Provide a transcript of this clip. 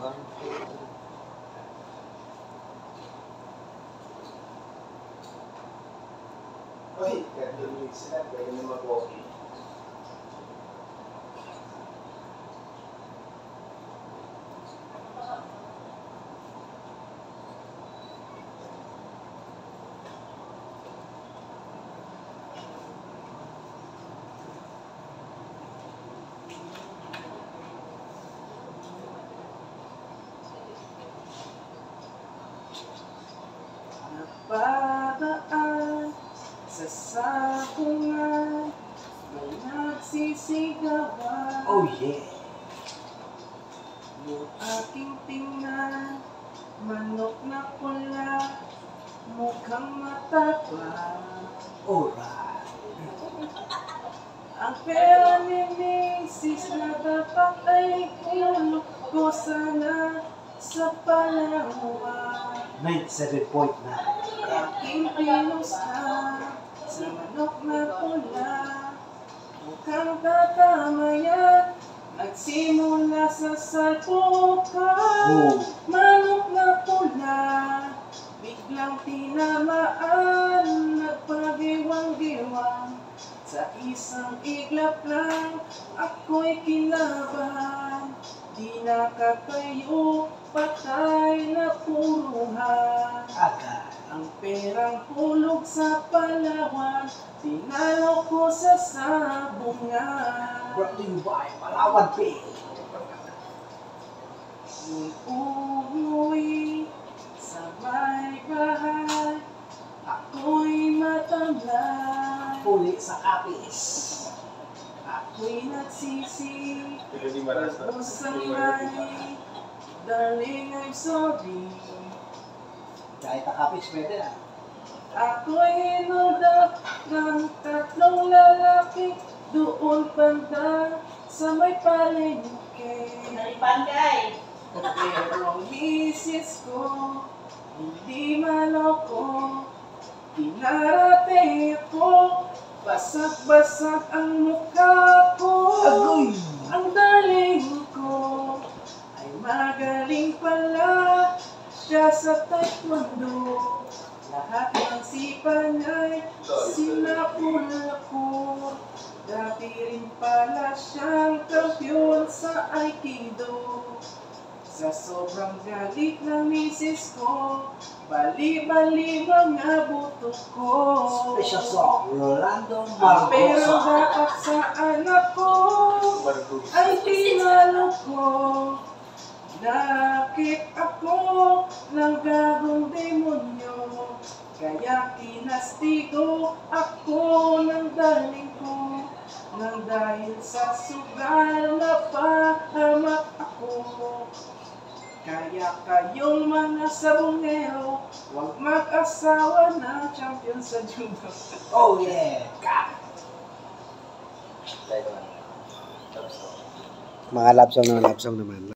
Oy, ganda sila, pwede na mag-walking. Napadaan sa sakungan, may nagsisigawan. Oh yeah! Yung aking tingnan, manok na pula, mukhang matapang. Alright! Ang pera ni Mrs. na dapat ay kulog ko sana sa Palawan. 97.9. Aking pinusta sa manok na pula, mukhang tatama yan, nagsimula sa salpukan. Manok na pula, biglang tinamaan, nagpagiwang-giwang. Sa isang iglap lang, ako'y kinabahan. Di nakatayo, patay na puruhan. Agad. Ang perang hulog sa Palawan, tinalo ko sa sabungan. Brought to you by Palawan Pay. Nung umuwi sa may bahay, ako'y matamlay. Huli sa kapis. Ako'y nagsisi, tapos ang lahi, darling, I'm sorry. Kahit ang kapis, pwede na. Ako'y hinulda ng tatlong lalaki doon banda sa may palengke. Nalipangkay! Pero ang misis ko, hindi maloko. Pinarate ako, basag-basag ang mukha ko. Agoy! Ang darling ko ay magaling pala siya sa taekwondo. Lahat ng sipa niya'y sinapula ko. Dati rin pala siyang kampiyon sa Aikido. Sa sobrang galit ng misis ko, bali-bali mga buto ko. Special song, Rolando Ang pera Margosa. dapat sa anak ko ay tinalo ko. Nakit ako ng gagong demonyo, kaya kinastigo ako ng darling ko. Nang dahil sa sugal na pahamak ako. Kaya kayong mga sabongero, huwag mag-asawa na champion sa judo. Oh yeah! Got it! Mga love song naman.